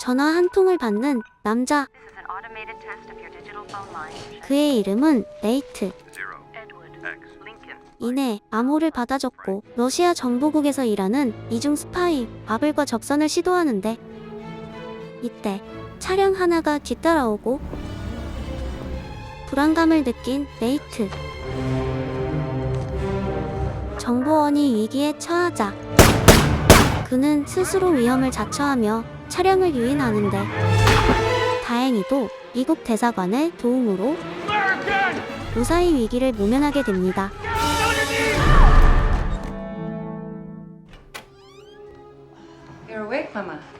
전화 한 통을 받는 남자. 그의 이름은 네이트. 이내 암호를 받아줬고 러시아 정보국에서 일하는 이중 스파이 바블과 접선을 시도하는데 이때 차량 하나가 뒤따라오고 불안감을 느낀 네이트. 정보원이 위기에 처하자 그는 스스로 위험을 자처하며 차량을 유인하는데 다행히도 미국 대사관의 도움으로 무사히 위기를 모면하게 됩니다.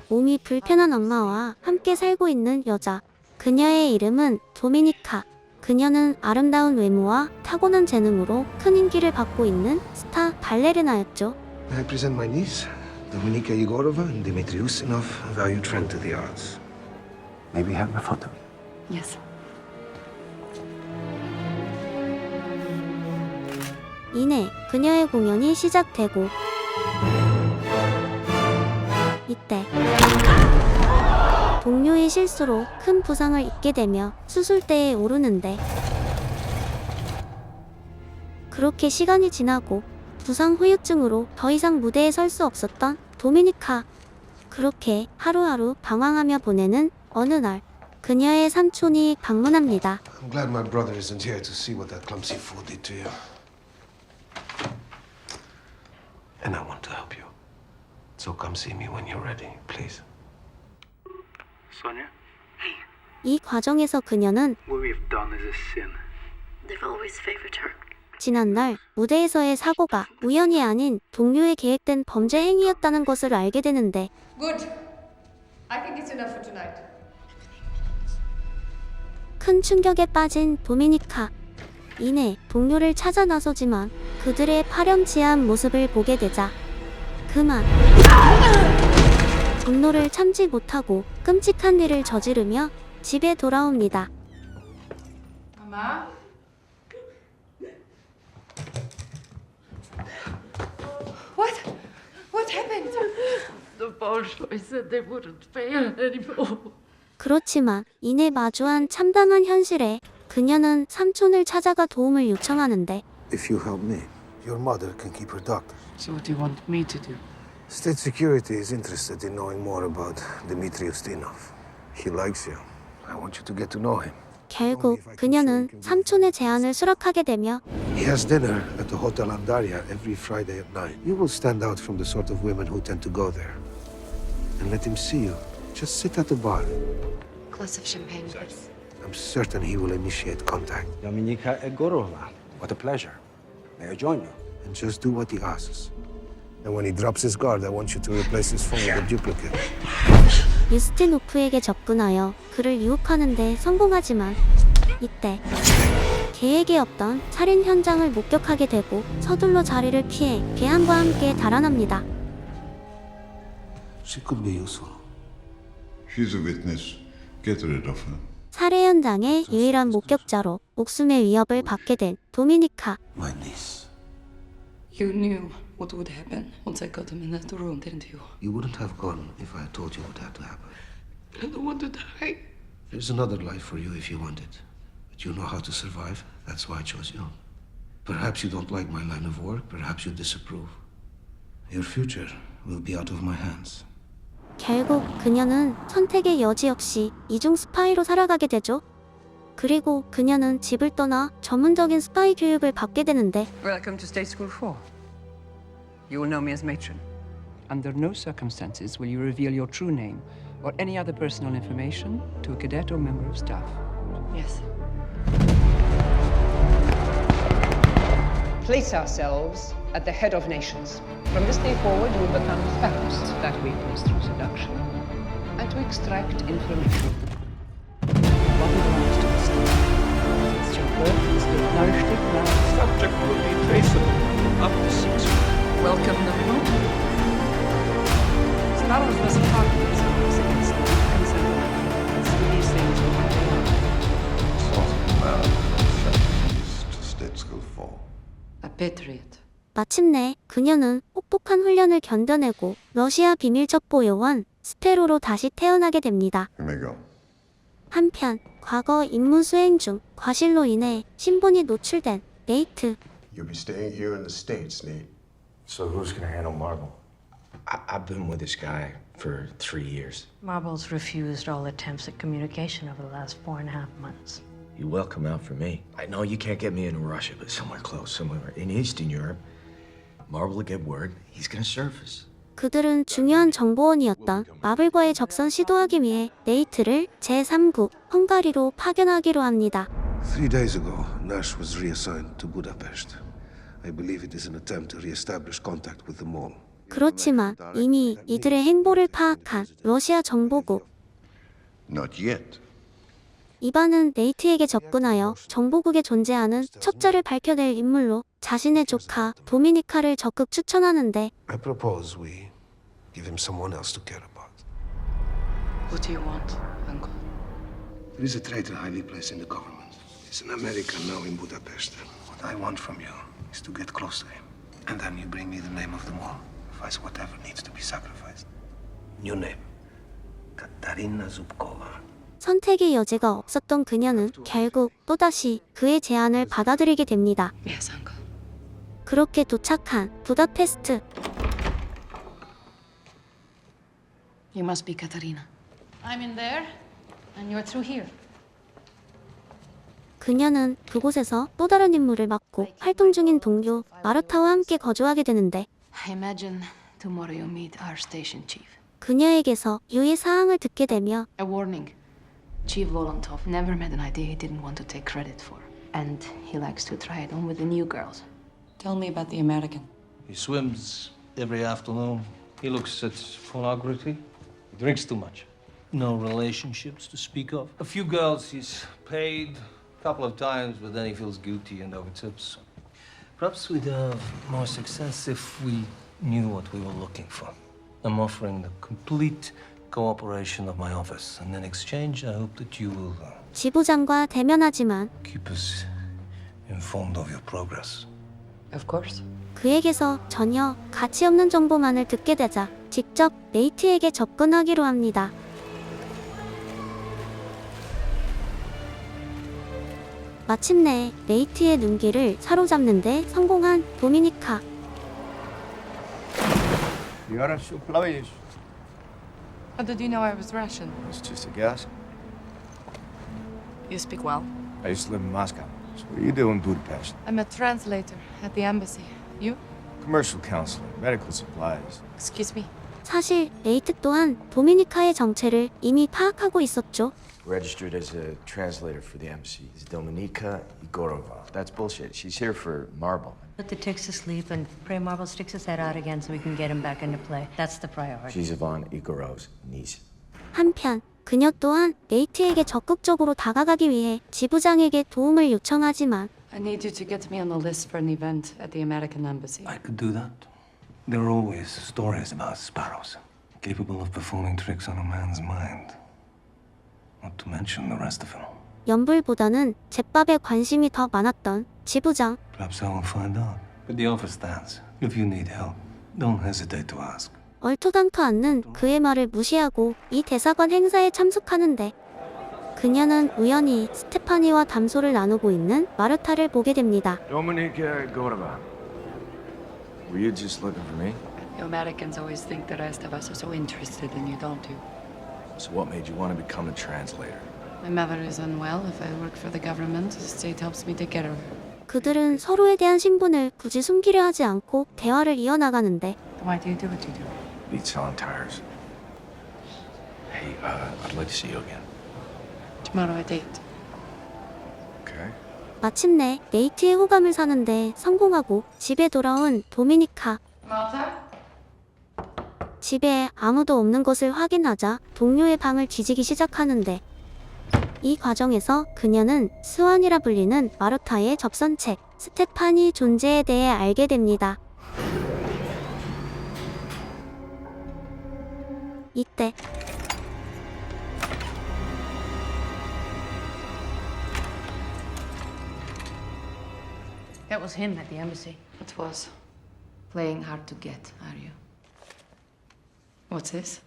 몸이 불편한 엄마와 함께 살고 있는 여자. 그녀의 이름은 도미니카. 그녀는 아름다운 외모와 타고난 재능으로 큰 인기를 받고 있는 스타 발레리나였죠. I present my niece, Dominika Yegorova and Dmitry Ustinov, valued friend to the arts. May we have a photo? Yes. 이내 그녀의 공연이 시작되고 이때 동료의 실수로 큰 부상을 입게 되며 수술대에 오르는데 그렇게 시간이 지나고 부상 후유증으로 더 이상 무대에 설 수 없었던 도미니카. 그렇게 하루하루 방황하며 보내는 어느 날 그녀의 삼촌이 방문합니다. I'm glad my brother isn't here to see what that clumsy fool did to you. And I want to help you. So come see me when you're ready, please. Sonia, 이 과정에서 그녀는 what we've done is a sin. They've always favored her. 지난날 무대에서의 사고가 우연이 아닌 동료의 계획된 범죄 행위였다는 것을 알게 되는데 Good. I think it's enough for tonight. 큰 충격에 빠진 도미니카. 이내 동료를 찾아 나서지만 그들의 파렴치한 모습을 보게 되자 그만 분노를 참지 못하고 끔찍한 일을 저지르며 집에 돌아옵니다. Mama? What happened? The Bolsheviks said they wouldn't fail anymore. 그렇지만 이내 마주한 참담한 현실에 그녀는 삼촌을 찾아가 도움을 요청하는데 If you help me, your mother can keep her doctor. So what do you want me to do? State security is interested in knowing more about Dmitry Ustinov. He likes you. I want you to get to know him. 결국 그녀는 삼촌의 제안을 수락하게 되며 He has dinner at the Hotel Andaria every Friday at 9. You will stand out from the sort of women who tend to go there. And let him see you. Just sit at the bar. Glass of champagne, please. I'm certain he will initiate contact. Dominika Egorova. What a pleasure. May I join you? And just do what he asks. And when he drops his guard, I want you to replace his phone with a duplicate. 유스티노프에게 접근하여 그를 유혹하는데 성공하지만 이때 계획에 없던 살인 현장을 목격하게 되고 서둘러 자리를 피해 괴한과 함께 달아납니다. She could be useful. She's a witness. Get rid of her. 살해 현장의 유일한 목격자로 목숨의 위협을 받게 된 도미니카. My niece. You knew what would happen once I got him in that room, didn't you? You wouldn't have gone if I had told you what had to happen. I don't want to die. There's another life for you if you want it. But you know how to survive. That's why I chose you. Perhaps you don't like my line of work. Perhaps you disapprove. Your future will be out of my hands. 결국 그녀는 선택의 여지 없이 이중 스파이로 살아가게 되죠. 그리고 그녀는 집을 떠나 전문적인 스파이 교육을 받게 되는데 Welcome to State School 4. You will know me as matron. Under no circumstances will you reveal your true name or any other personal information to a cadet or member of staff. Yes. Place ourselves at the head of nations. From this day forward, you will become perhaps that weakness through seduction, and to extract information. What belongs to the state. It's your birth, it's the nourished now. Subject will be traceable up to 6 weeks. Welcome, number one. Sparrows was part of this case against the consent of these things will happen. Sort of man sent to State School 4. A patriot. 마침내 그녀는 혹독한 훈련을 견뎌내고 러시아 비밀 첩보 요원 스페로로 다시 태어나게 됩니다. You may go. 한편 과거 임무 수행 중 과실로 인해 신분이 노출된 네이트. You'll be staying here in the States, Nate. So who's gonna handle Marble? I've been with this guy for 3 years. Marble's refused all attempts at communication over the last 4.5 months. He will come out for me. I know you can't get me into Russia, but somewhere close, somewhere in Eastern Europe, Marble will get word. He's gonna surface. 그들은 중요한 정보원이었던 마블과의 접선 시도하기 위해 네이트를 제3국 헝가리로 파견하기로 합니다. 3 days ago, Nash was reassigned to Budapest. I believe it is an attempt to re-establish contact with the mall. 그렇지만 이미 이들의 행보를 파악한 러시아 정보국 Not yet. 이반은 네이트에게 접근하여 정보국에 존재하는 첩자를 밝혀낼 인물로 자신의 조카 도미니카를 적극 추천하는데 I propose we give him someone else to care about. What do you want, Uncle? There is a traitor highly placed in the government. He's an American now in Budapest. What I want from you is to get close to him. And then you bring me the name of the mall. Sacrifice whatever needs to be sacrificed. New name. Katarina Zubkova. 선택의 여지가 없었던 그녀는 결국 또다시 그의 제안을 받아들이게 됩니다. Yes, Uncle. 그렇게 도착한 부다페스트. You must be Katarina. I'm in there, and you're through here. 그녀는 그곳에서 또 다른 임무를 맡고 활동 중인 동료 마르타와 함께 거주하게 되는데 I imagine tomorrow you meet our station chief. 그녀에게서 유의 사항을 듣게 되며 A warning. Chief Volontov never met an idea he didn't want to take credit for. And he likes to try it on with the new girls. Tell me about the American. He swims every afternoon. He looks at pornography. He drinks too much. No relationships to speak of. A few girls he's paid a couple of times, but then he feels guilty and overtips. Perhaps we'd have more success if we knew what we were looking for. I'm offering the complete cooperation of my office, and in exchange, I hope that you will 지부장과 대면하지만 keep us informed of your progress. Of course. 그에게서 전혀 가치 없는 정보만을 듣게 되자 직접 네이트에게 접근하기로 합니다. 마침내 네이트의 눈길을 사로잡는데 성공한 도미니카. How did you know I was Russian? It's just a guess. You speak well. I used to live in Moscow. So what do you do in Budapest? I'm a translator at the embassy. You? Commercial counselor, medical supplies. Excuse me. 사실 네이트 또한 도미니카의 정체를 이미 파악하고 있었죠. Registered as a translator for the embassy. It's Dominika Igorova. That's bullshit. She's here for Marble. Put the ticks to sleep and pray Marble sticks his head out again so we can get him back into play. That's the priority. She's Ivan Igorov's niece. 한편 그녀 또한 네이트에게 적극적으로 다가가기 위해 지부장에게 도움을 요청하지만 I need you to get me on the list for an event at the American embassy. I could do that. There are always stories about sparrows, capable of performing tricks on a man's mind. Not to mention the rest of them. 연불보다는 제밥에 관심이 더 많았던 지부장. Perhaps I will find out. But the offer stands. If you need help, don't hesitate to ask. 얼토당토 않는 그의 말을 무시하고 이 대사관 행사에 참석하는데 그녀는 우연히 스테파니와 담소를 나누고 있는 마르타를 보게 됩니다. Dominika Igorova. Were you just looking for me? You Americans always think the rest of us are so interested in you, don't you? So what made you want to become a translator? My mother is unwell. If I work for the government, the state helps me take care of her. 그들은 서로에 대한 신분을 굳이 숨기려 하지 않고 대화를 이어나가는데 Why do you do what you do? Beat selling tires. Hey, I'd like to see you again. Tomorrow at 8. Okay. 마침내 네이트의 호감을 사는데 성공하고 집에 돌아온 도미니카. Martha? 집에 아무도 없는 것을 확인하자 동료의 방을 뒤지기 시작하는데 이 과정에서 그녀는 스완이라 불리는 마르타의 접선책 스테파니 존재에 대해 알게 됩니다. 이때 That was him at the embassy. It was. Playing hard to get, are you? What's this?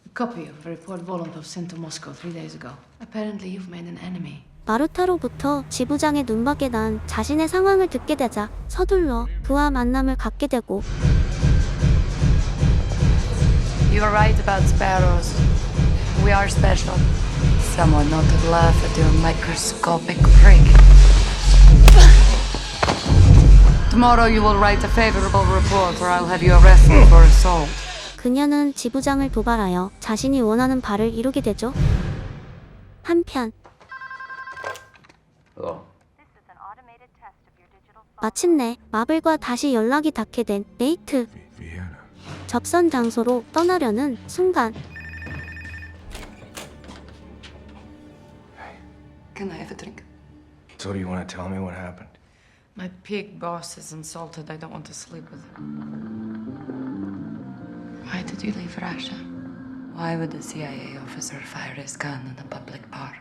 A Copy of the report Volontov sent to Moscow 3 days ago. Apparently you've made an enemy. 마루타로부터 지부장의 눈밖에 난 자신의 상황을 듣게 되자 서둘러 그와 만남을 갖게 되고 You're right about sparrows. We are special. Someone not to laugh at your microscopic freak. Tomorrow you will write a favorable report or I'll have you arrested for assault. 그녀는 지부장을 도발하여 자신이 원하는 바를 이루게 되죠. 한편 Hello. 마침내 마블과 다시 연락이 닿게 된 네이트. Vienna. 접선 장소로 떠나려는 순간 Can I have a drink? So do you want to tell me what happened? My pig boss is insulted. I don't want to sleep with him. Why did you leave Russia? Why would a CIA officer fire his gun in a public park?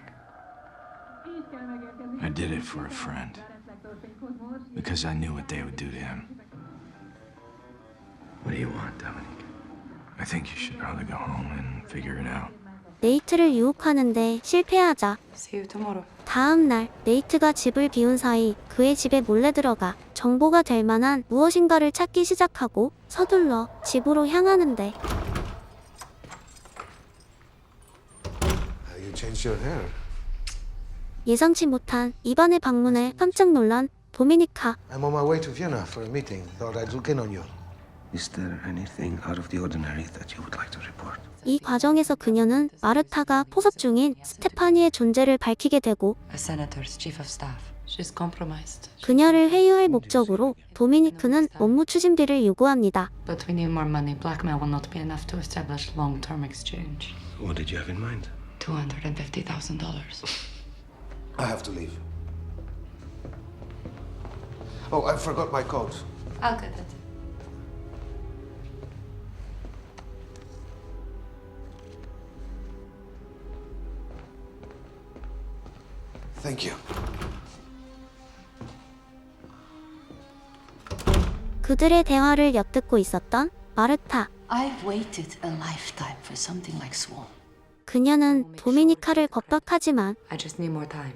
I did it for a friend. Because I knew what they would do to him. What do you want, Dominic? I think you should probably go home and figure it out. 네이트를 유혹하는데 실패하자 See you tomorrow. 다음 날 네이트가 집을 비운 사이 그의 집에 몰래 들어가 정보가 될 만한 무엇인가를 찾기 시작하고 서둘러 집으로 향하는데 You changed your hair. 예상치 못한 이반의 방문에 깜짝 놀란 도미니카. I'm on my way to Vienna for a meeting. Thought I'd look in on you. Is there anything out of the ordinary that you would like to report? 이 과정에서 그녀는 마르타가 포섭 중인 스테파니의 존재를 밝히게 되고 A senator's chief of staff. She's compromised. 그녀를 회유할 목적으로 도미니크는 업무 추진비를 요구합니다. But we need more money. Blackmail will not be enough to establish long-term exchange. What did you have in mind? $250,000. I have to leave. Oh, I forgot my coat. I'll get it. Thank you. 그들의 대화를 엿듣고 있었던 마르타. I've waited a lifetime for something like Swan. 그녀는 도미니카를 겁박하지만 I just need more time.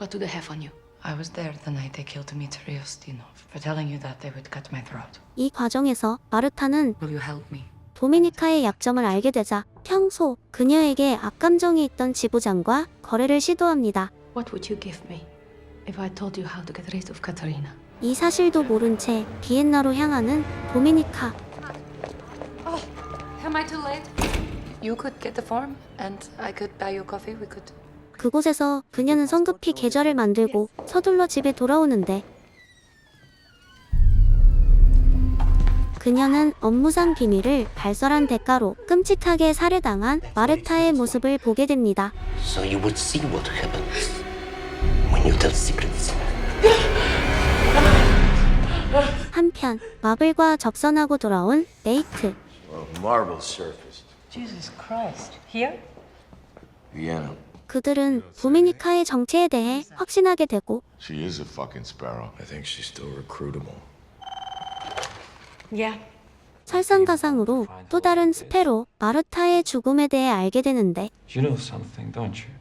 What do they have on you? I was there the night they killed Dmitry Ustinov. For telling you that they would cut my throat. 이 과정에서 마르타는 Will you help me? 도미니카의 약점을 알게 되자 평소 그녀에게 악감정이 있던 지부장과 거래를 시도합니다. What would you give me if I told you how to get rid of Katerina? 이 사실도 모른 채 비엔나로 향하는 도미니카. Am I too late? You could get the form, and I could buy you coffee. We could. 그곳에서 그녀는 성급히 계좌를 만들고 서둘러 집에 돌아오는데 그녀는 업무상 비밀을 발설한 대가로 끔찍하게 살해당한 마르타의 모습을 보게 됩니다. So you would see what happens when you tell secrets. 한편 마블과 접선하고 돌아온 네이트. Well, marble surface. Jesus Christ. Here? Vienna. 그들은 도미니카의 정체에 대해 확신하게 되고 She is a fucking sparrow. I think she's still recruitable. Yeah. 설상가상으로 또 다른 스페로 마르타의 죽음에 대해 알게 되는데 You know something, don't you?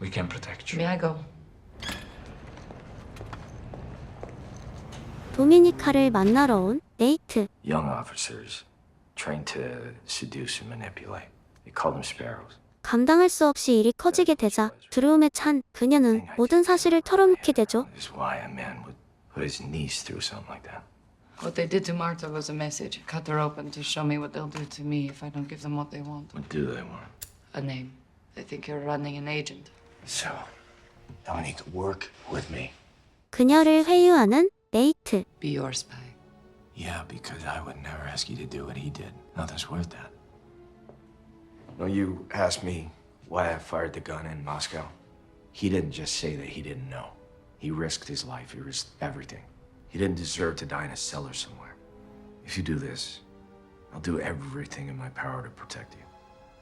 We can protect you. May I go? 도미니카를 만나러 온 네이트. Young officers trained to seduce and manipulate. They call them sparrows. 감당할 수 없이 일이 커지게 되자 두려움에 찬 그녀는 모든 사실을 털어놓게 되죠. This is why a man would put his niece through something like that. What they did to Marta was a message. Cut her open to show me what they'll do to me if I don't give them what they want. What do they want? A name. They think you're running an agent. So, Dominique, work with me. 그녀를 회유하는 네이트. Be your spy. Yeah, because I would never ask you to do what he did. Nothing's worth that. No, you asked me why I fired the gun in Moscow. He didn't just say that he didn't know. He risked his life. He risked everything. He didn't deserve to die in a cellar somewhere. If you do this, I'll do everything in my power to protect you.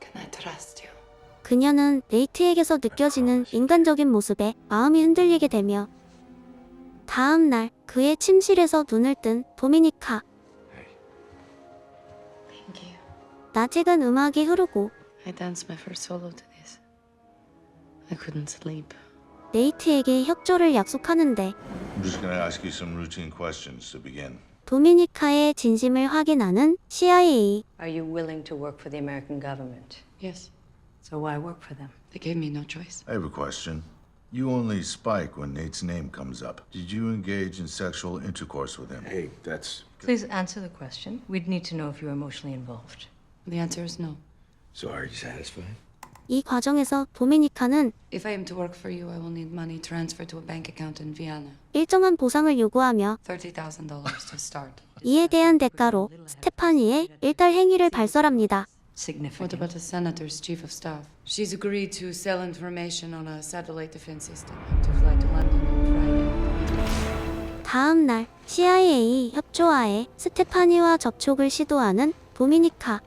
Can I trust you? 그녀는 네이트에게서 느껴지는 인간적인 모습에 마음이 흔들리게 되며 다음 날 그의 침실에서 눈을 뜬 도미니카. Thank you. 낯익은 음악이 흐르고 I danced my first solo to this. I couldn't sleep. 네이트에게 협조를 약속하는데 I'm just gonna ask you some routine questions to begin. 도미니카의 진심을 확인하는 CIA. Are you willing to work for the American government? Yes, So why work for them? they gave me no choice. I have a question. You only spike when Nate's name comes up. Did you engage in sexual intercourse with him? Hey, that's... Please answer the question. We'd need to know if you're emotionally involved. The answer is no. So are you satisfied? 이 과정에서 도미니카는 If I am to work for you, I will need money transferred to a bank account in Vienna. 일정한 보상을 요구하며 $30,000 to start. 이에 대한 대가로 스테파니의 일탈 행위를 발설합니다. What Significant. about the senator's chief of staff? She's agreed to sell information on a satellite defense system to fly to London on Friday. 다음 날 CIA 협조하에 스테파니와 접촉을 시도하는 도미니카.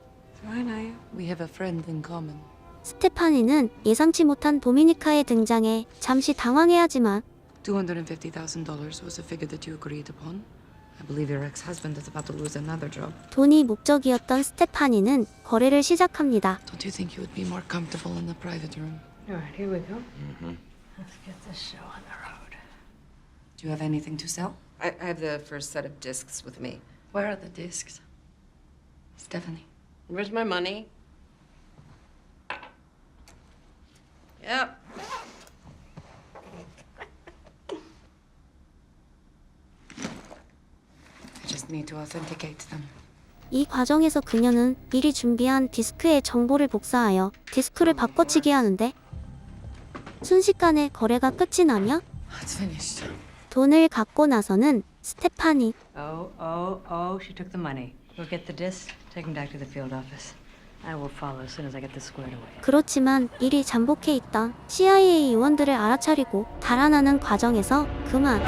We have a friend in common. 스테파니는 예상치 못한 도미니카의 등장에 잠시 당황해하지만 $250,000 was a figure that you agreed upon. I believe your ex-husband is about to lose another job. 돈이 목적이었던 스테파니는 거래를 시작합니다. Don't you think you would be more comfortable in the private room? All right, here we go. Let's get this show on the road. Do you have anything to sell? I have the first set of discs with me. Where are the discs? Stephanie. Where's my money? Yep. I just need to authenticate them. 이 과정에서 그녀는 미리 준비한 디스크의 정보를 복사하여 디스크를 바꿔치기 하는데 순식간에 거래가 끝이 나며 It's finished. 돈을 갖고 나서는 스테파니. She took the money. We'll get the disc, take him back to the field office. I will follow as soon as I get this squared away. 그렇지만 이리 잠복해 있던 CIA 요원들을 알아차리고 달아나는 과정에서 그만.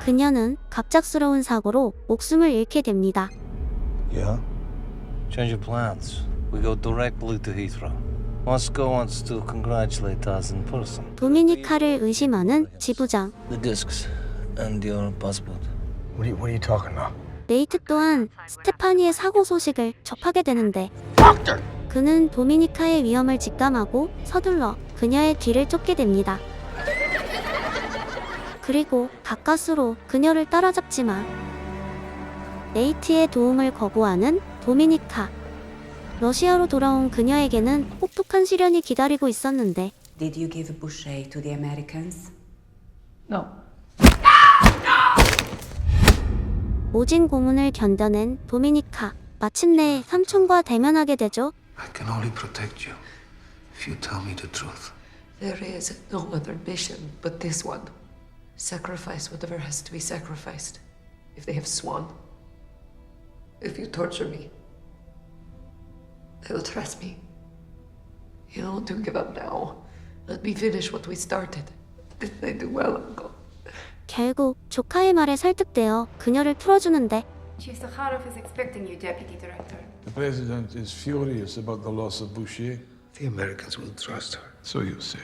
그녀는 갑작스러운 사고로 목숨을 잃게 됩니다. Yeah? Change of plans. We go directly to Heathrow. Moscow wants to congratulate us in person. 도미니카를 의심하는 지부장. The discs and your passport. What are you talking about? 네이트 또한 스테파니의 사고 소식을 접하게 되는데 그는 도미니카의 위험을 직감하고 서둘러 그녀의 뒤를 쫓게 됩니다. 그리고 가까스로 그녀를 따라잡지만 네이트의 도움을 거부하는 도미니카. 러시아로 돌아온 그녀에게는 혹독한 시련이 기다리고 있었는데 Did you give Boucher to the Americans? No. 모진 고문을 견뎌낸 도미니카. 마침내 삼촌과 대면하게 되죠. I can only protect you if you tell me the truth. There is no other mission but this one. Sacrifice whatever has to be sacrificed. If they have sworn. If you torture me. They will trust me. You don't to give up now. Let me finish what we started. If they do well, I'll go. 결국 조카의 말에 설득되어 그녀를 풀어주는데 Chief Sakharov is expecting you, Deputy Director. The President is furious about the loss of Boucher. The Americans will trust her. So you say.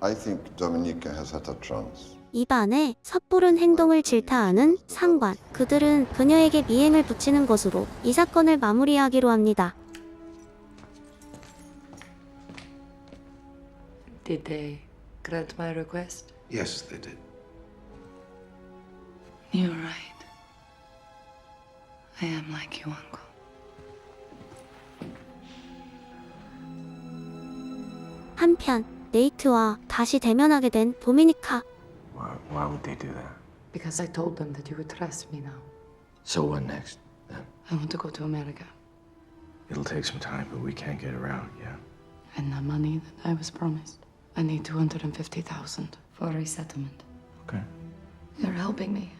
I think Dominica has had a chance. 입안에 섣부른 행동을 질타하는 상관. 그들은 그녀에게 미행을 붙이는 것으로 이 사건을 마무리하기로 합니다. Did they grant my request? Yes, they did. You're right. I am like you, Uncle. 한편 네이트와 다시 대면하게 된 도미니카. Why would they do that? Because I told them that you would trust me now. So what next, then? I want to go to America. It'll take some time, but we can't get around, yeah? And the money that I was promised. I need $250,000 for resettlement. Okay. You're helping me.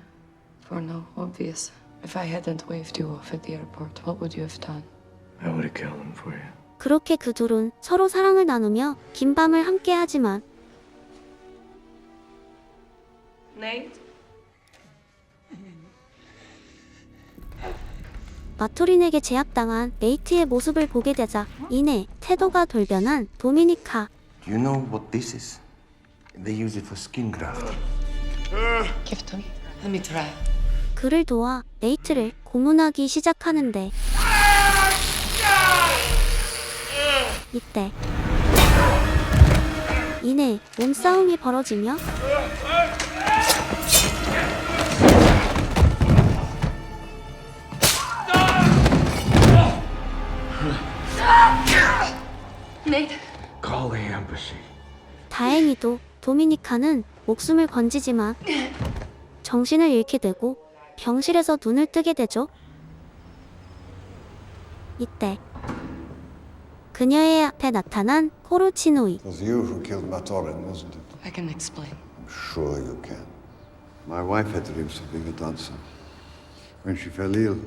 For no obvious. If I hadn't waved you off at the airport, what would you have done? I would have killed him for you. 그렇게 그 둘은 서로 사랑을 나누며 긴 밤을 함께 하지만 Nate? 마토린에게 제압당한 네이트의 모습을 보게 되자 이내 태도가 돌변한 도미니카. Do you know what this is? They use it for skin graft. Give it to me. Let me try. 그를 도와 네이트를 고문하기 시작하는데 이때 이내 몸싸움이 벌어지며 Nate. Call the embassy. 다행히도 도미니카는 목숨을 건지지만 정신을 잃게 되고 병실에서 눈을 뜨게 되죠. 이때 그녀의 앞에 나타난 코르치노이. It was you who killed Matorin, wasn't it? I can explain. I'm sure you can. My wife had dreams of being a dancer. When she fell ill,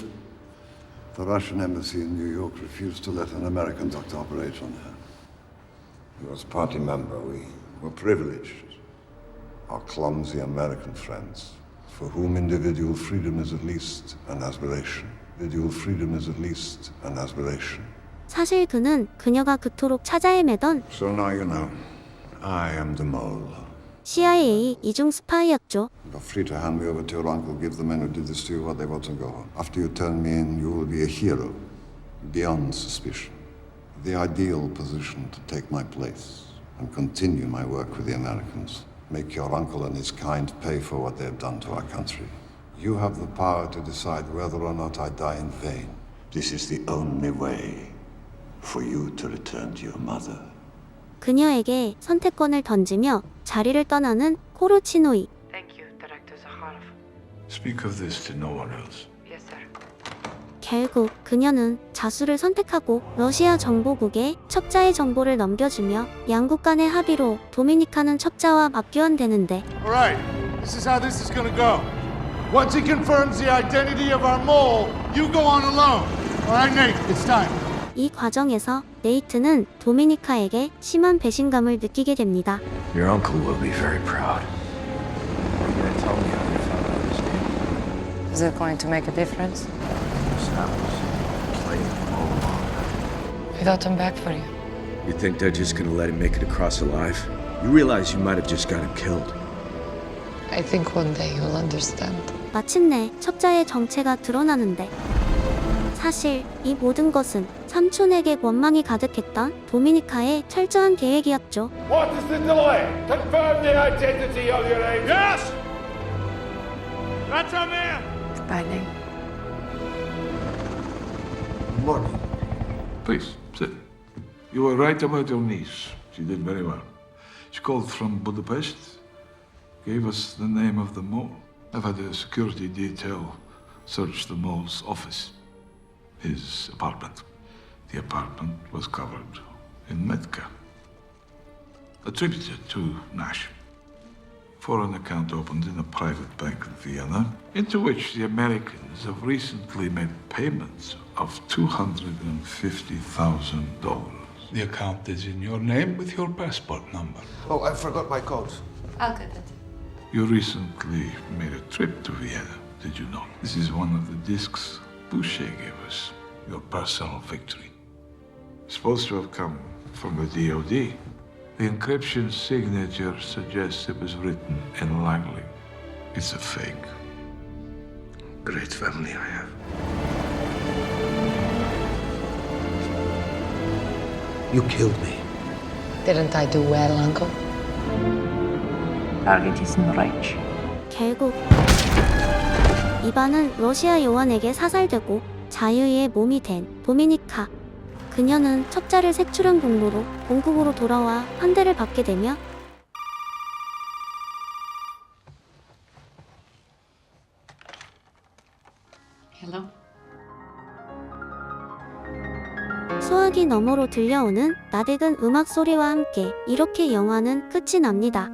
the Russian embassy in New York refused to let an American doctor operate on her. He was party member. We were privileged. Our clumsy American friends, for whom individual freedom is at least an aspiration. Individual freedom is at least an aspiration. 사실 그는 그녀가 그토록 찾아 헤매던 So now you know. I am the mole. CIA 이중 스파이였죠. You're free to hand me over to your uncle. Give the men who did this to you what they want and go home. After you turn me in, you will be a hero, beyond suspicion. The ideal position to take my place and continue my work with the Americans. Make your uncle and his kind pay for what they have done to our country. You have the power to decide whether or not I die in vain. This is the only way for you to return to your mother. 그녀에게 선택권을 던지며 자리를 떠나는 코르치노이. Thank you, Director Zakharov. Speak of this to no one else. Yes, sir. 결국 그녀는 자수를 선택하고 러시아 정보국에 첩자의 정보를 넘겨주며 양국 간의 합의로 도미니카는 첩자와 맞교환되는데 All right, this is how this is gonna go. Once he confirms the identity of our mole, you go on alone. All right, Nate, it's time. 이 과정에서 네이트는 도미니카에게 심한 배신감을 느끼게 됩니다. Your uncle will be very proud. You're gonna tell me how you found out his name? Is it going to make a difference? We got him back for you. You think they're just gonna let him make it across alive? You realize you might have just got him killed. I think one day you'll understand. 마침내 첩자의 정체가 드러나는데 사실 이 모든 것은 삼촌에게 원망이 가득했던 도미니카의 철저한 계획이었죠. What is the delay? Confirm the identity of your agent. Yes! That's our man! Goodbye, Nate. Good morning. Please, sit. You were right about your niece. She did very well. She called from Budapest, gave us the name of the mole. I've had a security detail search the mole's office, his apartment. The apartment was covered in Medca, attributed to Nash. Foreign account opened in a private bank in Vienna, into which the Americans have recently made payments of $250,000. The account is in your name with your passport number. Oh, I forgot my coat. I'll get it. You recently made a trip to Vienna, did you not? This is one of the discs Boucher gave us, your personal victory. Supposed to have come from the DOD. The encryption signature suggests it was written in Langley. It's a fake. Great family I have. You killed me. Didn't I do well, Uncle? Target is in range. 결국 이반은 러시아 요원에게 사살되고 자유의 몸이 된 도미니카. 그녀는 첩자를 색출한 공로로 본국으로 돌아와 환대를 받게 되며 Hello? 수화기 너머로 들려오는 나대근 음악 소리와 함께 이렇게 영화는 끝이 납니다.